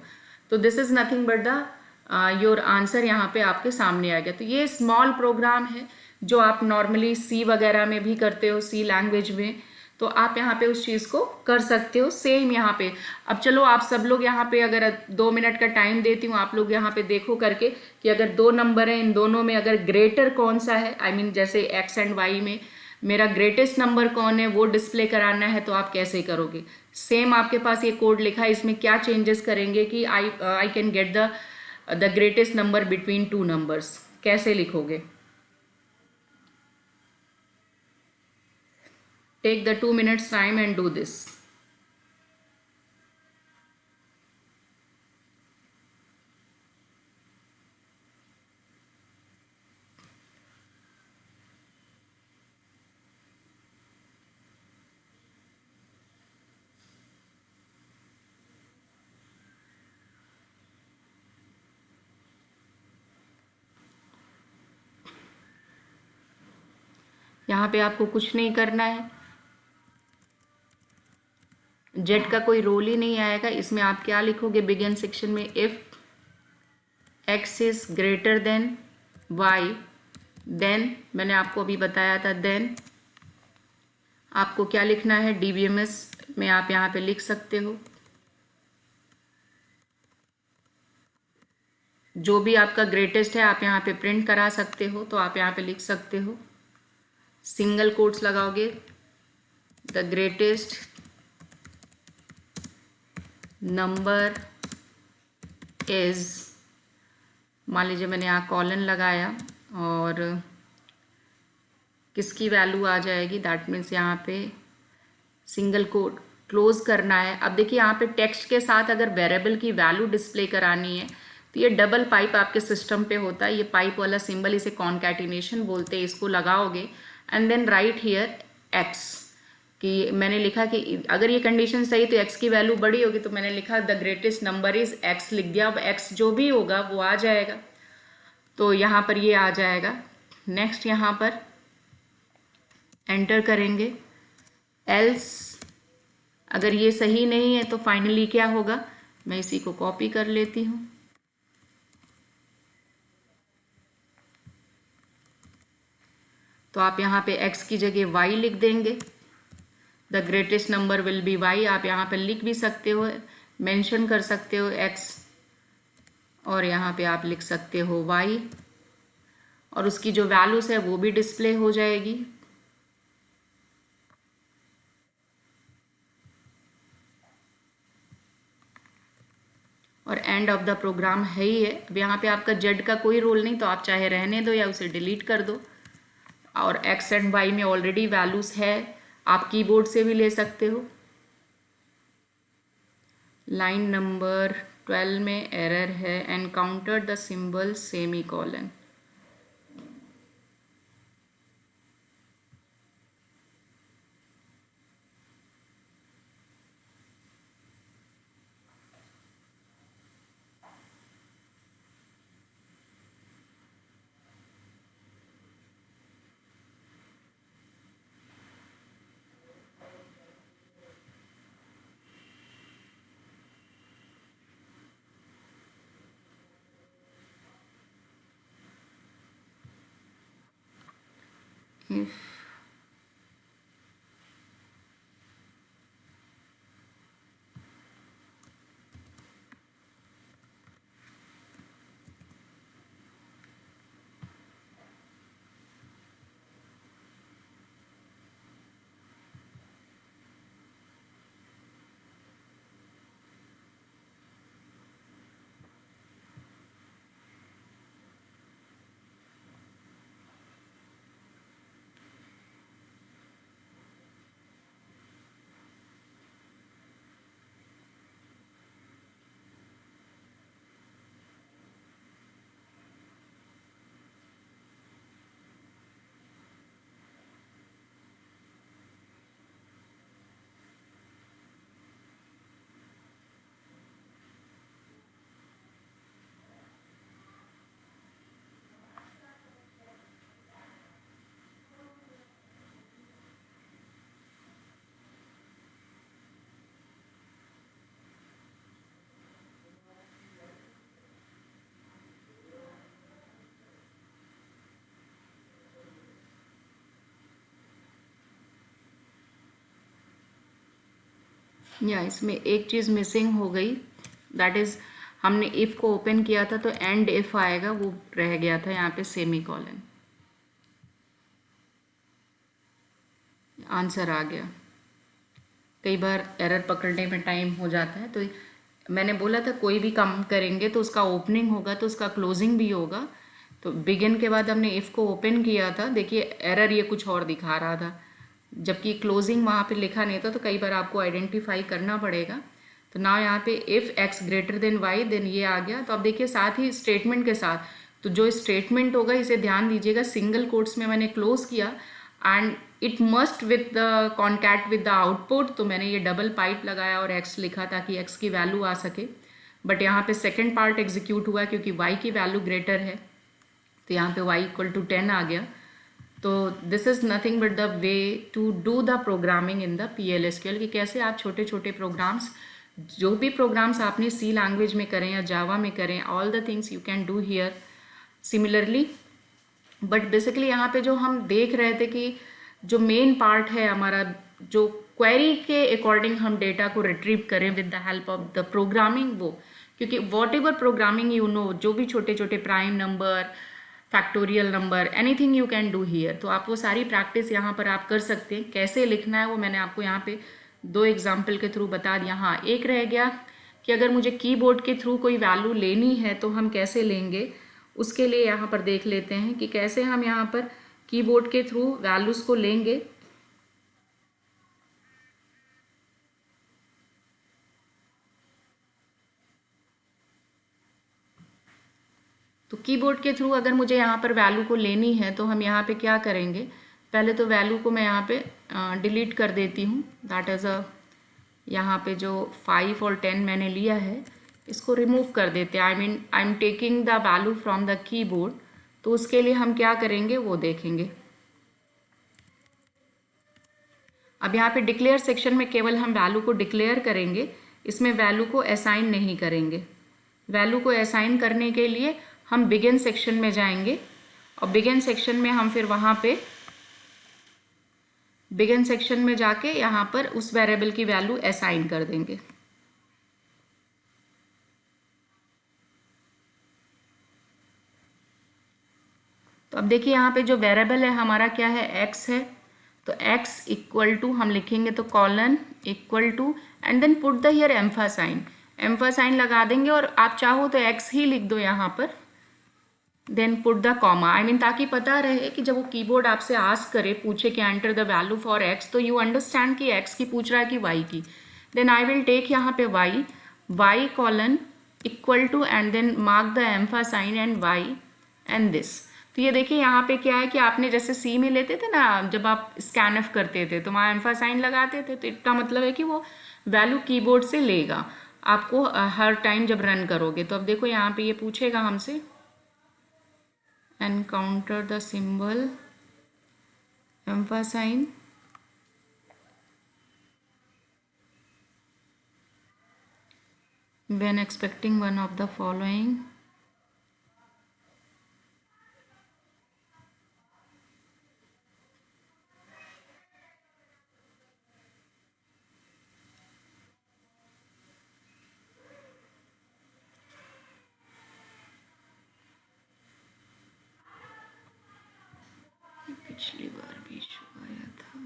तो this is nothing but the your answer यहाँ पे आपके सामने आ गया. तो ये स्मॉल प्रोग्राम है जो आप नॉर्मली सी वगैरह में भी करते हो, सी लैंग्वेज में. तो आप यहाँ पे उस चीज़ को कर सकते हो. सेम यहाँ पे अब चलो आप सब लोग यहाँ पे, अगर 2 मिनट का टाइम देती हूँ, आप लोग यहाँ पे देखो करके कि अगर दो नंबर हैं, इन दोनों में अगर ग्रेटर कौन सा है, आई मीन जैसे एक्स एंड वाई में मेरा ग्रेटेस्ट नंबर कौन है वो डिस्प्ले कराना है, तो आप कैसे करोगे. सेम आपके पास ये कोड लिखा है, इसमें क्या चेंजेस करेंगे कि आई can get the greatest number between two numbers, कैसे लिखोगे. Take the 2 minutes time and do this. यहाँ पे आपको कुछ नहीं करना है, जेड का कोई रोल ही नहीं आएगा. इसमें आप क्या लिखोगे बिगिन सेक्शन में, if x is greater than y, then मैंने आपको अभी बताया था, देन आपको क्या लिखना है, dbms में आप यहाँ पे लिख सकते हो जो भी आपका ग्रेटेस्ट है, आप यहाँ पे प्रिंट करा सकते हो. तो आप यहाँ पे लिख सकते हो, सिंगल कोट्स लगाओगे, द ग्रेटेस्ट नंबर इज, मान लीजिए मैंने यहाँ कॉलन लगाया और किसकी वैल्यू आ जाएगी, दैट मीन्स यहाँ पे सिंगल कोट क्लोज करना है. अब देखिए यहाँ पे टेक्स्ट के साथ अगर वेरिएबल की वैल्यू डिस्प्ले करानी है तो ये डबल पाइप आपके सिस्टम पे होता है, ये पाइप वाला सिंबल, इसे कॉन्कैटिनेशन बोलते हैं. इसको लगाओगे and then write here x, कि मैंने लिखा कि अगर ये कंडीशन सही तो एक्स की वैल्यू बड़ी होगी, तो मैंने लिखा the greatest number is x लिख दिया. अब एक्स जो भी होगा वो आ जाएगा, तो यहाँ पर ये आ जाएगा. नेक्स्ट यहाँ पर एंटर करेंगे, एल्स अगर ये सही नहीं है तो फाइनली क्या होगा, मैं इसी को कॉपी कर लेती हूँ. तो आप यहाँ पे x की जगह y लिख देंगे, the greatest number will be y. आप यहाँ पे लिख भी सकते हो, मेंशन कर सकते हो x, और यहाँ पे आप लिख सकते हो y, और उसकी जो वैल्यूज है वो भी डिस्प्ले हो जाएगी. और एंड ऑफ द प्रोग्राम है ही है. अब यहाँ पे आपका जेड का कोई रोल नहीं, तो आप चाहे रहने दो या उसे डिलीट कर दो. और एक्स एंड वाई में ऑलरेडी वैल्यूज है, आप कीबोर्ड से भी ले सकते हो. लाइन नंबर 12 में एरर है, encounter the symbol semicolon. if या इसमें एक चीज़ मिसिंग हो गई, दैट इज़ हमने इफ़ को ओपन किया था तो एंड इफ़ आएगा, वो रह गया था यहाँ पे सेमी कॉलन। आंसर आ गया। कई बार एरर पकड़ने में टाइम हो जाता है, तो मैंने बोला था कोई भी काम करेंगे तो उसका ओपनिंग होगा तो उसका क्लोजिंग भी होगा। तो बिगिन के बाद हमने इफ़ को ओपन किया था, देखिए एरर ये कुछ और दिखा रहा था, जबकि क्लोजिंग वहाँ पे लिखा नहीं था, तो कई बार आपको आइडेंटिफाई करना पड़ेगा। तो ना यहाँ पे if x greater than y, then ये आ गया। तो अब देखिए साथ ही स्टेटमेंट के साथ, तो जो स्टेटमेंट होगा इसे ध्यान दीजिएगा, सिंगल कोट्स में मैंने क्लोज किया and it must with the concat with the output, तो मैंने ये डबल पाइप लगाया और एक्स लिखा ताकि एक्स की वैल्यू आ सके। बट यहाँ पे सेकेंड पार्ट एग्जीक्यूट हुआ क्योंकि वाई की वैल्यू ग्रेटर है, तो यहाँ पे y इक्वल टू 10 आ गया। तो this is nothing but the way to do the programming in the PL/SQL, कि कैसे आप छोटे छोटे प्रोग्राम्स, जो भी प्रोग्राम्स आपने सी लैंग्वेज में करें या जावा में करें, all the things you can do here similarly. But basically यहाँ पे जो हम देख रहे थे कि जो मेन पार्ट है हमारा, जो क्वेरी के अकॉर्डिंग हम डेटा को रिट्रीव करें with the help of the programming, वो क्योंकि what ever programming you know, जो भी छोटे छोटे prime number, factorial number, anything you can do here, तो आप वो सारी प्रैक्टिस यहाँ पर आप कर सकते हैं। कैसे लिखना है वो मैंने आपको यहाँ पे 2 एग्जाम्पल के थ्रू बता दिया। हाँ, एक रह गया कि अगर मुझे कीबोर्ड के थ्रू कोई वैल्यू लेनी है तो हम कैसे लेंगे, उसके लिए यहाँ पर देख लेते हैं कि कैसे हम यहाँ पर कीबोर्ड के थ्रू वैल्यूज़ को लेंगे। तो कीबोर्ड के थ्रू अगर मुझे यहाँ पर वैल्यू को लेनी है तो हम यहाँ पे क्या करेंगे, पहले तो वैल्यू को मैं यहाँ पे डिलीट कर देती हूँ, दैट इज़ अ, यहाँ पे जो 5 और 10 मैंने लिया है इसको रिमूव कर देते हैं। I am taking the value from the keyboard, तो उसके लिए हम क्या करेंगे वो देखेंगे। अब यहाँ पे डिक्लेयर सेक्शन में केवल हम वैल्यू को डिक्लेयर करेंगे, इसमें वैल्यू को असाइन नहीं करेंगे। वैल्यू को असाइन करने के लिए हम बिगिन सेक्शन में जाएंगे और बिगिन सेक्शन में हम फिर वहाँ पे बिगिन सेक्शन में जाके यहाँ पर उस वेरिएबल की वैल्यू असाइन कर देंगे। तो अब देखिए यहाँ पे जो वेरिएबल है हमारा क्या है, x है, तो x इक्वल टू हम लिखेंगे तो colon equal to and then put the here ampersand, ampersand लगा देंगे और आप चाहो तो x ही लिख दो यहाँ पर, then put the comma, I mean ताकि पता रहे कि जब वो कीबोर्ड आपसे आस्क करे, पूछे कि enter the value for x, तो यू अंडरस्टैंड कि x की पूछ रहा है कि y की। देन आई विल टेक यहाँ पे y colon equal to and then mark the ampersand and y end this. तो ये देखिए यहाँ पे क्या है कि आपने जैसे सी में लेते थे ना, जब आप स्कैनफ करते थे तो वहाँ एम्फा साइन लगाते थे, तो इसका मतलब है कि वो वैल्यू कीबोर्ड से लेगा आपको हर टाइम जब रन करोगे। तो अब देखो यहाँ पे ये पूछेगा हमसे encounter the symbol एम्फासाइन, when expecting one of the following, पिछली बार भी इशू आया था।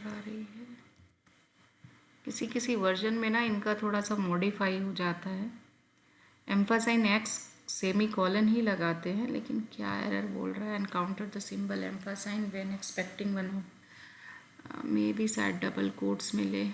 एरर आ रही है। किसी किसी वर्जन में ना इनका थोड़ा सा मॉडिफाई हो जाता है, एम्फासाइन एक्स सेमी कॉलन ही लगाते हैं, लेकिन क्या एरर बोल रहा है, encounter the symbol ampersand when expecting one हो, मे बी शायद डबल कोट्स मिले।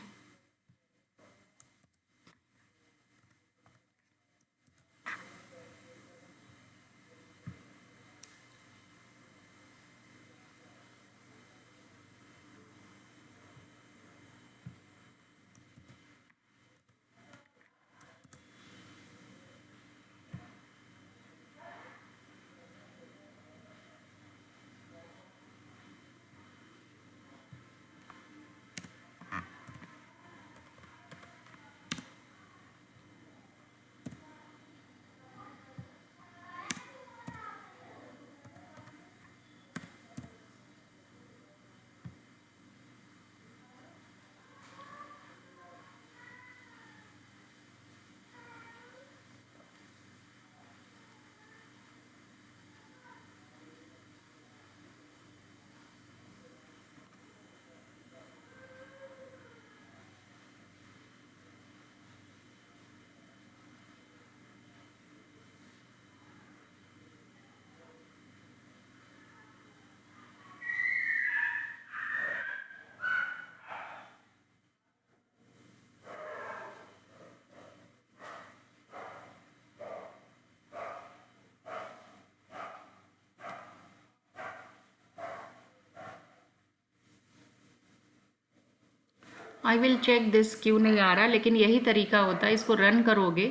आई विल चेक दिस, क्यों नहीं आ रहा, लेकिन यही तरीका होता है, इसको रन करोगे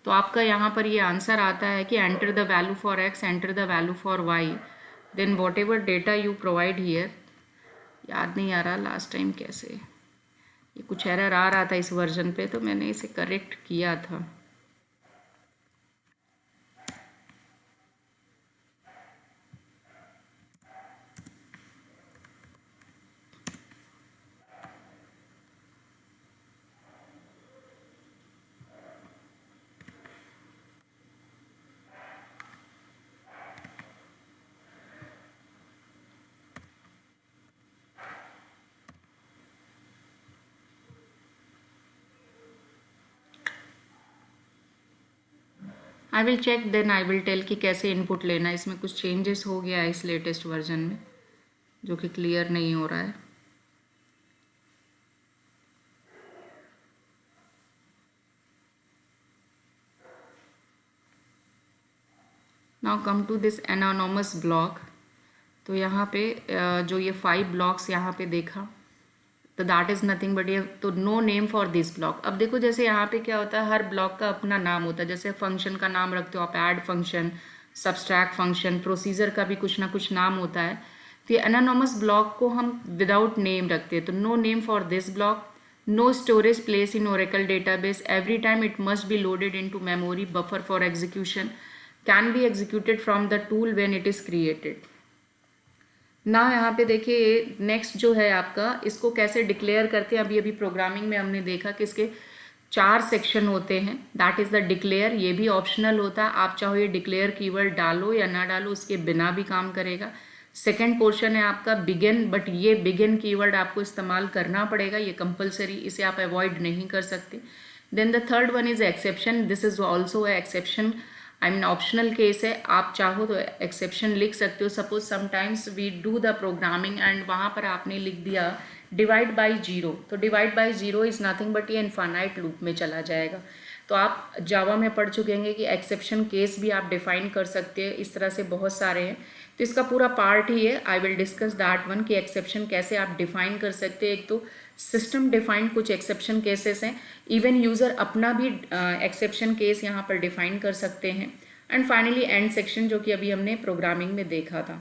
तो आपका यहाँ पर ये आंसर आता है कि enter the value for x, enter the value for y, then whatever data you provide here. याद नहीं आ रहा लास्ट टाइम कैसे, ये कुछ एरर आ रहा था इस वर्जन पे, तो मैंने इसे करेक्ट किया था। I will check then I will tell कि कैसे इनपुट लेना है। इसमें कुछ चेंजेस हो गया है इस लेटेस्ट वर्जन में जो कि क्लियर नहीं हो रहा है। Now come to this anonymous block. तो यहाँ पे जो ये 5 ब्लॉक्स यहाँ पे देखा, तो दैट इज़ नथिंग बट ये, तो no name for this block. अब देखो जैसे यहाँ पे क्या होता है, हर ब्लॉक का अपना नाम होता है। जैसे फंक्शन का नाम रखते हो आप, add function, subtract function, procedure का भी कुछ ना कुछ नाम होता है। तो ये एनोनोमस ब्लॉक को हम विदाउट नेम रखते हैं। तो no name for this block, no storage place in Oracle database, every time it must be loaded into memory buffer for execution, can be executed from the tool when it is created. ना यहाँ पे देखिए नेक्स्ट जो है आपका, इसको कैसे डिक्लेयर करते हैं। अभी अभी प्रोग्रामिंग में हमने देखा कि इसके 4 सेक्शन होते हैं। दैट इज़ द डिक्लेयर, ये भी ऑप्शनल होता है, आप चाहो ये डिक्लेयर कीवर्ड डालो या ना डालो, उसके बिना भी काम करेगा। सेकेंड पोर्शन है आपका बिगिन, बट ये बिगिन कीवर्ड आपको इस्तेमाल करना पड़ेगा, ये कंपलसरी, इसे आप अवॉइड नहीं कर सकते। Then the third one is exception, this is also exception, I mean optional case है, आप चाहो तो एक्सेप्शन लिख सकते हो। Suppose sometimes we do the programming and वहाँ पर आपने लिख दिया डिवाइड बाई 0, तो divide by 0 is nothing but ये इनफाइनाइट लूप में चला जाएगा। तो आप जावा में पढ़ चुके हैं कि एक्सेप्शन केस भी आप डिफाइन कर सकते हैं, इस तरह से बहुत सारे हैं। तो इसका पूरा पार्ट ही है, I will discuss that one कि एक्सेप्शन कैसे आप डिफाइन कर सकते हैं। एक तो सिस्टम डिफाइंड कुछ एक्सेप्शन केसेस हैं, इवन यूज़र अपना भी एक्सेप्शन केस यहाँ पर डिफाइन कर सकते हैं। एंड फाइनली एंड सेक्शन, जो कि अभी हमने प्रोग्रामिंग में देखा था।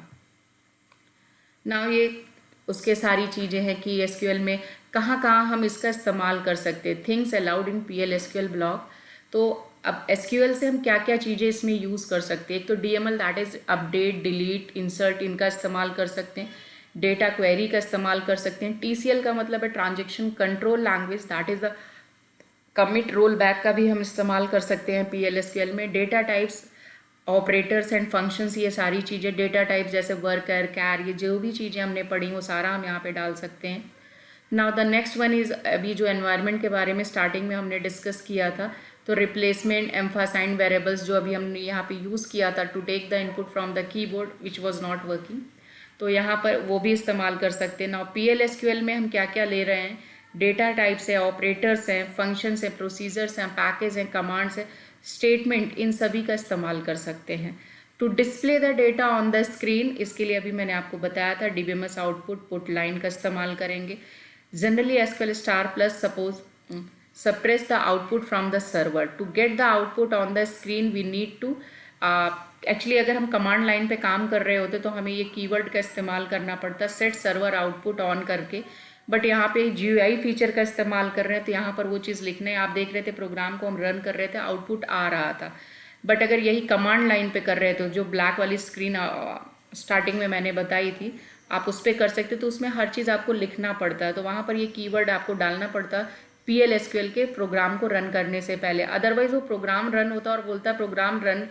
नाउ ये उसके सारी चीज़ें हैं कि एसक्यूएल में कहाँ कहाँ हम इसका इस्तेमाल कर सकते हैं। Things allowed in PL/SQL block. तो अब एसक्यूएल से हम क्या क्या चीज़ें इसमें यूज़ कर सकते हैं। एक तो DML that is update, delete, insert, इनका इस्तेमाल कर सकते हैं। डेटा क्वेरी का इस्तेमाल कर सकते हैं। TCL का मतलब है transaction control language, that is the commit roll back का भी हम इस्तेमाल कर सकते हैं PL/SQL में। Data types, operators and functions, ये सारी चीज़ें डेटा टाइप्स जैसे वर्कर, कैर, ये जो भी चीज़ें हमने पढ़ी वो सारा हम यहाँ पे डाल सकते हैं। Now the next one is, अभी जो एनवायरनमेंट के बारे में स्टार्टिंग में हमने डिस्कस किया था, तो रिप्लेसमेंट एम्फासाइंड वेरिएबल्स जो अभी हमने यहाँ पे यूज़ किया था to take the input from the keyboard which was not working, तो यहाँ पर वो भी इस्तेमाल कर सकते हैं। नाउ PL/SQL में हम क्या क्या ले रहे हैं, डेटा टाइप्स है, ऑपरेटर्स हैं, फंक्शंस हैं, प्रोसीजर्स हैं, पैकेज हैं, कमांड्स हैं, स्टेटमेंट, इन सभी का इस्तेमाल कर सकते हैं। To display the data on the screen, इसके लिए अभी मैंने आपको बताया था DBMS आउटपुट पुट लाइन का इस्तेमाल करेंगे। Generally SQL star plus suppose suppress the output from the server. To get the output on the screen we need to actually अगर हम कमांड लाइन पे काम कर रहे होते तो हमें ये कीवर्ड का इस्तेमाल करना पड़ता सेट सर्वर आउटपुट ऑन करके, बट यहाँ पे GUI फीचर का इस्तेमाल कर रहे हैं तो यहाँ पर वो चीज़ लिखने, आप देख रहे थे प्रोग्राम को हम रन कर रहे थे, आउटपुट आ रहा था। बट अगर यही कमांड लाइन पे कर रहे थे, जो ब्लैक वाली स्क्रीन स्टार्टिंग में मैंने बताई थी, आप उस पर कर सकते, तो उसमें हर चीज़ आपको लिखना पड़ता है, तो वहाँ पर ये कीवर्ड आपको डालना पड़ता PL/SQL के प्रोग्राम को रन करने से पहले। अदरवाइज वो प्रोग्राम रन होता और बोलता प्रोग्राम रन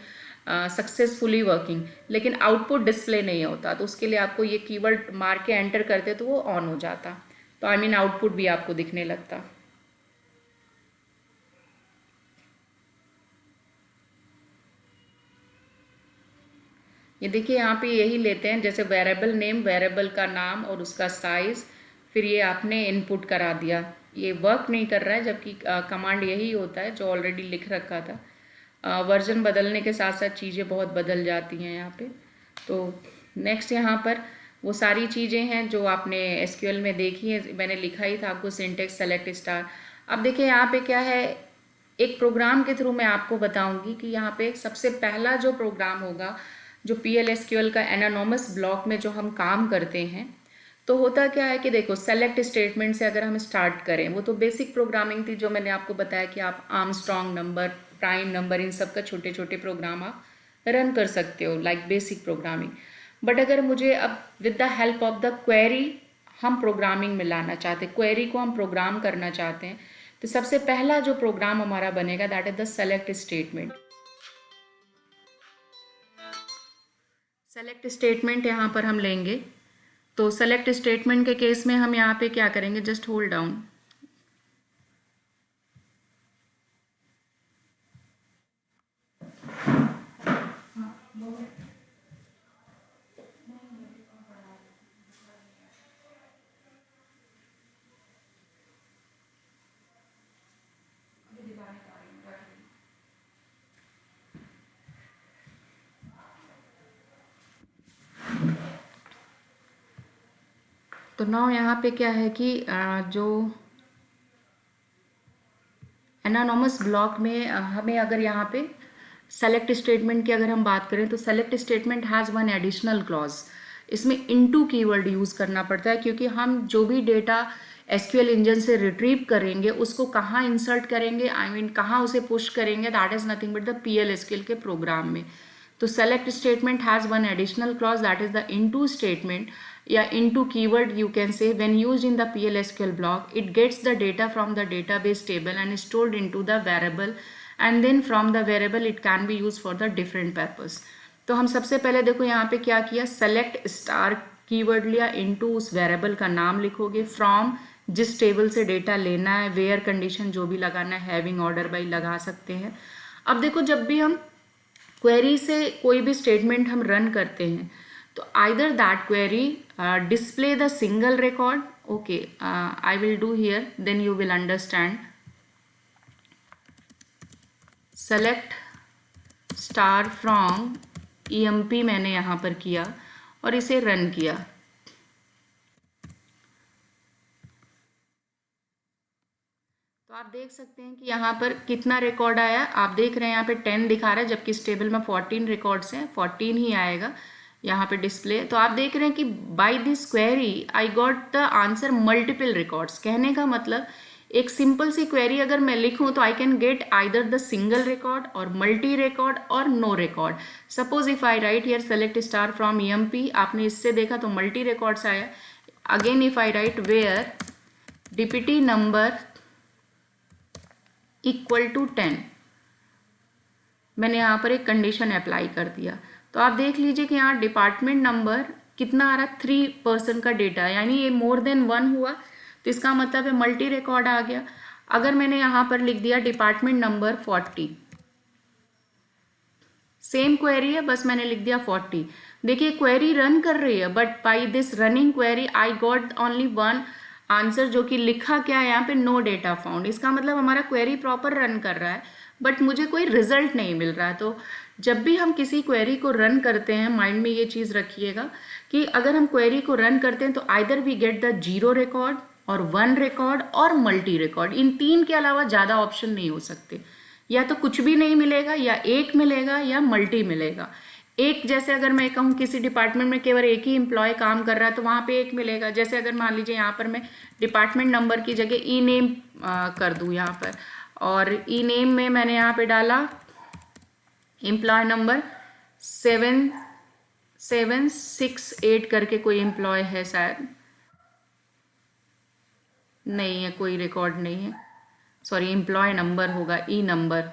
सक्सेसफुली वर्किंग, लेकिन आउटपुट डिस्प्ले नहीं होता, तो उसके लिए आपको ये कीवर्ड मार के एंटर करते तो वो ऑन हो जाता, तो आई मीन आउटपुट भी आपको दिखने लगता। ये देखिए यहाँ पे यही लेते हैं, जैसे वेरिएबल नेम, वेरिएबल का नाम और उसका साइज, फिर ये आपने इनपुट करा दिया, ये वर्क नहीं कर रहा है, जबकि कमांड यही होता है जो ऑलरेडी लिख रखा था। वर्जन बदलने के साथ साथ चीज़ें बहुत बदल जाती हैं यहाँ पे। तो नेक्स्ट यहाँ पर वो सारी चीज़ें हैं जो आपने SQL में देखी है, मैंने लिखा ही था आपको सिंटेक्स सेलेक्ट स्टार। अब देखिए यहाँ पे क्या है, एक प्रोग्राम के थ्रू मैं आपको बताऊंगी कि यहाँ पे सबसे पहला जो प्रोग्राम होगा जो PL/SQL का एनानोमस ब्लॉक में जो हम काम करते हैं, तो होता क्या है कि देखो सेलेक्ट स्टेटमेंट से अगर हम स्टार्ट करें, वो तो बेसिक प्रोग्रामिंग थी जो मैंने आपको बताया कि आप आर्मस्ट्रॉन्ग नंबर, प्राइम नंबर, इन सब का छोटे छोटे प्रोग्राम आप रन कर सकते हो, लाइक बेसिक प्रोग्रामिंग। बट अगर मुझे अब with the help of the query हम प्रोग्रामिंग में लाना चाहते हैं, क्वेरी को हम प्रोग्राम करना चाहते हैं, तो सबसे पहला जो प्रोग्राम हमारा बनेगा that is the select statement. Select statement यहाँ पर हम लेंगे, तो सेलेक्ट स्टेटमेंट के केस में हम यहाँ पे क्या करेंगे, जस्ट होल्ड डाउन, तो नाउ यहाँ पे क्या है कि जो एनानोमस ब्लॉक में हमें अगर यहाँ पे सेलेक्ट स्टेटमेंट की अगर हम बात करें, तो select statement has one additional clause, इसमें इनटू कीवर्ड यूज़ करना पड़ता है, क्योंकि हम जो भी डेटा SQL इंजन से रिट्रीव करेंगे उसको कहाँ इंसर्ट करेंगे, आई मीन कहाँ उसे पुश करेंगे, that is nothing but the PL/SQL के प्रोग्राम में। तो select statement has one additional clause that is the into statement, या into keyword you can say, when used in the PL/SQL block it gets the data from the database table and is stored into the variable, and then from the variable it can be used for the different purpose। तो हम सबसे पहले देखो यहाँ पे क्या किया, सेलेक्ट स्टार कीवर्ड लिया, इनटू उस वेरिएबल का नाम लिखोगे, फ्रॉम जिस टेबल से डेटा लेना है, वेयर कंडीशन जो भी लगाना है, हैविंग ऑर्डर बाई लगा सकते हैं। अब देखो जब भी हम क्वेरी से कोई भी स्टेटमेंट हम रन करते हैं, तो either that query display the single record, okay, I will do here, then you will understand। select star from EMP मैंने यहाँ पर किया और इसे रन किया, तो आप देख सकते हैं कि यहाँ पर कितना रिकॉर्ड आया, आप देख रहे हैं यहाँ पे 10 दिखा रहा है, जबकि इस टेबल में 14 रिकॉर्ड्स हैं, 14 ही आएगा यहाँ पे डिस्प्ले। तो आप देख रहे हैं कि by this query I got the answer multiple records. कहने का मतलब एक सिंपल सी क्वेरी अगर मैं लिखूँ तो I can get either the single record और मल्टी रिकॉर्ड और no record. Suppose if I write here select star from EMP, आपने इससे देखा तो मल्टी रिकॉर्ड्स आया। Again if I write where DPT number equal to 10, मैंने यहाँ पर एक कंडीशन अप्लाई कर दिया, तो आप देख लीजिए कि यहाँ डिपार्टमेंट नंबर कितना आ रहा है, 3 पर्सन का डेटा, यानी ये मोर देन 1 हुआ, तो इसका मतलब है मल्टी रिकॉर्ड आ गया। अगर मैंने यहाँ पर लिख दिया डिपार्टमेंट नंबर 40, सेम क्वेरी है, बस मैंने लिख दिया 40। देखिए क्वेरी रन कर रही है, but by this running query I got only one answer, जो कि लिखा क्या है यहाँ पे, नो डेटा फाउंड। इसका मतलब हमारा क्वेरी प्रॉपर रन कर रहा है, बट मुझे कोई रिजल्ट नहीं मिल रहा है। तो जब भी हम किसी क्वेरी को रन करते हैं, माइंड में ये चीज़ रखिएगा कि अगर हम क्वेरी को रन करते हैं तो either we get the 0 record और 1 रिकॉर्ड और मल्टी रिकॉर्ड। इन 3 के अलावा ज़्यादा ऑप्शन नहीं हो सकते। या तो कुछ भी नहीं मिलेगा, या एक मिलेगा, या मल्टी मिलेगा। एक, जैसे अगर मैं कहूँ किसी डिपार्टमेंट में केवल एक ही एम्प्लॉय काम कर रहा है तो वहाँ पे एक मिलेगा। जैसे अगर मान लीजिए यहाँ पर मैं डिपार्टमेंट नंबर की जगह ई नेम कर दूँ यहाँ पर, और ई नेम में मैंने यहाँ पे डाला एम्प्लॉय नंबर 7768 करके, कोई एम्प्लॉय है शायद, नहीं है, कोई रिकॉर्ड नहीं है, सॉरी एम्प्लॉय नंबर होगा, ई नंबर,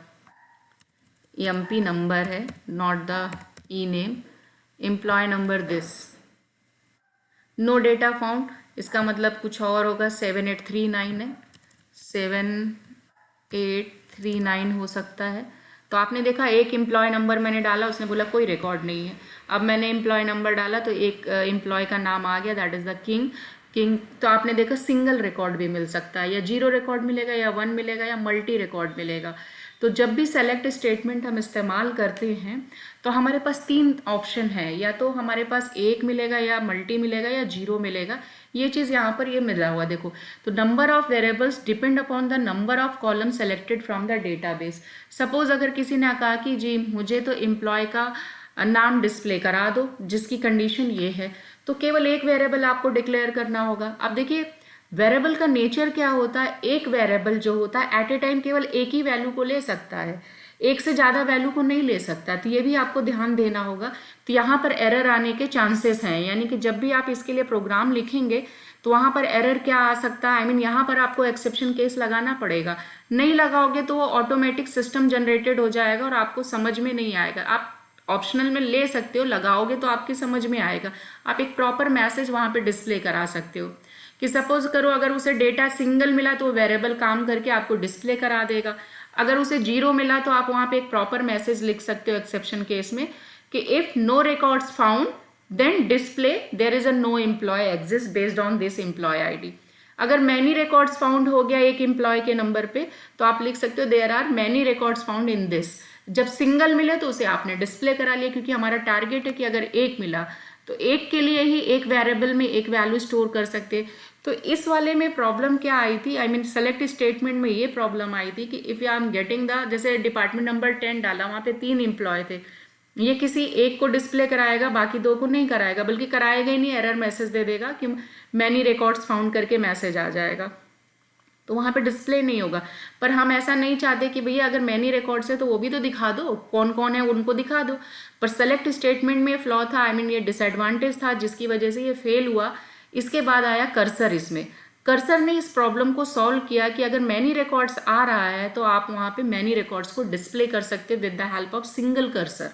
एमपी नंबर है, not the E name, employee number this, no data found. इसका मतलब कुछ और होगा, 7839 है, 7839 हो सकता है। तो आपने देखा एक एम्प्लॉय नंबर मैंने डाला, उसने बोला कोई रिकॉर्ड नहीं है। अब मैंने एम्प्लॉय नंबर डाला तो एक एम्प्लॉय का नाम आ गया, दैट इज़ द किंग। तो आपने देखा सिंगल रिकॉर्ड भी मिल सकता है, या 0 रिकॉर्ड मिलेगा, या 1 मिलेगा, या मल्टी रिकॉर्ड मिलेगा। तो जब भी सेलेक्ट स्टेटमेंट हम इस्तेमाल करते हैं तो हमारे पास 3 ऑप्शन है, या तो हमारे पास एक मिलेगा, या मल्टी मिलेगा, या 0 मिलेगा। ये चीज़ यहाँ पर ये मिला हुआ देखो। तो number of variables depend upon the number of column selected from the database. Suppose अगर किसी ने कहा कि जी मुझे तो एम्प्लॉय का नाम डिस्प्ले करा दो, जिसकी कंडीशन ये है, तो केवल एक वेरिएबल आपको डिक्लेयर करना होगा। अब देखिए वेरिएबल का नेचर क्या होता है, एक वेरिएबल जो होता है एट ए टाइम केवल एक ही वैल्यू को ले सकता है, एक से ज़्यादा वैल्यू को नहीं ले सकता। तो ये भी आपको ध्यान देना होगा। तो यहाँ पर एरर आने के चांसेस हैं, यानी कि जब भी आप इसके लिए प्रोग्राम लिखेंगे तो वहाँ पर एरर क्या आ सकता है, यहाँ पर आपको एक्सेप्शन केस लगाना पड़ेगा। नहीं लगाओगे तो वो ऑटोमेटिक सिस्टम जनरेटेड हो जाएगा और आपको समझ में नहीं आएगा। आप ऑप्शनल में ले सकते हो, लगाओगे तो आपकी समझ में आएगा। आप एक प्रॉपर मैसेज वहाँ पे डिस्प्ले करा सकते हो कि सपोज करो अगर उसे डेटा सिंगल मिला तो वेरिएबल काम करके आपको डिस्प्ले करा देगा। अगर उसे 0 मिला तो आप वहाँ पे एक प्रॉपर मैसेज लिख सकते हो एक्सेप्शन केस में कि if no records found then display there is a no employee exist based on this employee ID. अगर मैनी रिकॉर्ड्स फाउंड हो गया एक एम्प्लॉय के नंबर पे तो आप लिख सकते हो there are many records found in this. जब सिंगल मिले तो उसे आपने डिस्प्ले करा लिया, क्योंकि हमारा टारगेट है कि अगर एक मिला तो एक के लिए ही एक वेरिएबल में एक वैल्यू स्टोर कर सकते। तो इस वाले में प्रॉब्लम क्या आई थी, सेलेक्ट स्टेटमेंट में ये प्रॉब्लम आई थी कि if I am getting the, जैसे डिपार्टमेंट नंबर 10 डाला, वहाँ पे 3 एम्प्लॉय थे, ये किसी एक को डिस्प्ले कराएगा, बाकी 2 को नहीं कराएगा, बल्कि कराएगा ही नहीं, एरर मैसेज दे देगा कि मैनी रिकॉर्ड्स फाउंड करके मैसेज आ जाएगा, तो वहाँ पे डिस्प्ले नहीं होगा। पर हम ऐसा नहीं चाहते कि भैया अगर मैनी रिकॉर्ड्स है तो वो भी तो दिखा दो, कौन कौन है उनको दिखा दो। पर सेलेक्ट स्टेटमेंट में फ्लॉ था, ये डिसएडवांटेज था जिसकी वजह से ये फेल हुआ। इसके बाद आया कर्सर। इसमें कर्सर ने इस प्रॉब्लम को सॉल्व किया कि अगर मैनी रिकॉर्ड्स आ रहा है तो आप वहाँ पे मैनी रिकॉर्ड्स को डिस्प्ले कर सकते with the help of single cursor.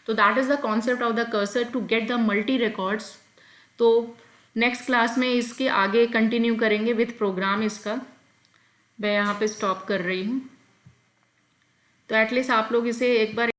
तो that is the concept of the cursor to get the multi records. तो नेक्स्ट क्लास में इसके आगे कंटिन्यू करेंगे विथ प्रोग्राम इसका। मैं यहाँ पे स्टॉप कर रही हूँ। तो एटलीस्ट आप लोग इसे एक बार